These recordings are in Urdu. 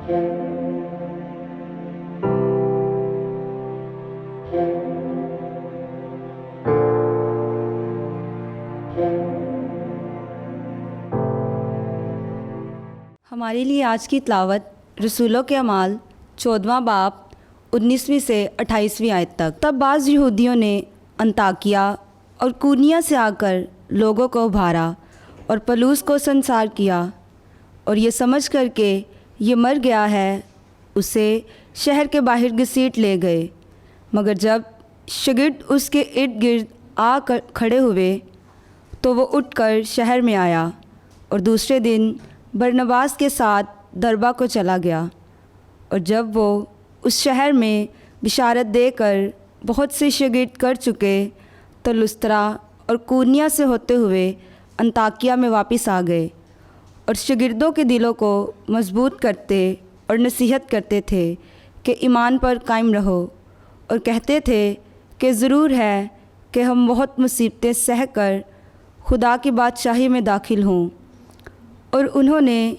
ہمارے لیے آج کی تلاوت رسولوں کے اعمال 14واں باب 19ویں سے 28ویں آیت تک۔ تب بعض یہودیوں نے انطاکیہ اور کونیا سے آ کر لوگوں کو ابھارا اور پولس کو سنسار کیا، اور یہ سمجھ کر کہ یہ مر گیا ہے اسے شہر کے باہر گھسیٹ لے گئے۔ مگر جب شاگرد اس کے ارد گرد آ کر کھڑے ہوئے تو وہ اٹھ کر شہر میں آیا، اور دوسرے دن برنباس کے ساتھ دربہ کو چلا گیا۔ اور جب وہ اس شہر میں بشارت دے کر بہت سے شاگرد کر چکے تو لسترا اور کونیا سے ہوتے ہوئے انطاکیہ میں واپس آ گئے، اور شاگردوں کے دلوں کو مضبوط کرتے اور نصیحت کرتے تھے کہ ایمان پر قائم رہو، اور کہتے تھے کہ ضرور ہے کہ ہم بہت مصیبتیں سہ کر خدا کی بادشاہی میں داخل ہوں۔ اور انہوں نے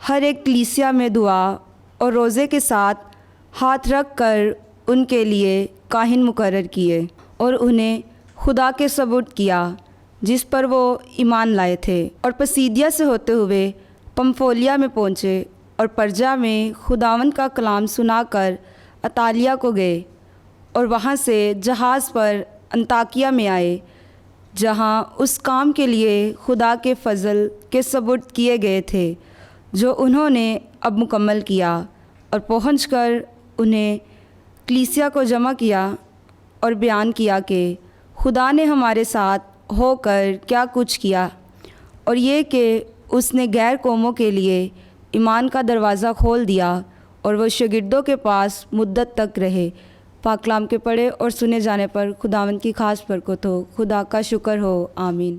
ہر ایک کلیسیا میں دعا اور روزے کے ساتھ ہاتھ رکھ کر ان کے لیے کاہن مقرر کیے، اور انہیں خدا کے سپرد کیا جس پر وہ ایمان لائے تھے، اور پسیدیا سے ہوتے ہوئے پمفولیا میں پہنچے، اور پرجا میں خداوند کا کلام سنا کر اطالیہ کو گئے، اور وہاں سے جہاز پر انطاکیہ میں آئے، جہاں اس کام کے لیے خدا کے فضل کے سپرد کیے گئے تھے جو انہوں نے اب مکمل کیا، اور پہنچ کر انہیں کلیسیا کو جمع کیا اور بیان کیا کہ خدا نے ہمارے ساتھ ہو کر کیا کچھ کیا، اور یہ کہ اس نے غیر قوموں کے لیے ایمان کا دروازہ کھول دیا، اور وہ شاگردوں کے پاس مدت تک رہے۔ پاک کلام کے پڑھے اور سنے جانے پر خداوند کی خاص برکت ہو۔ خدا کا شکر ہو، آمین۔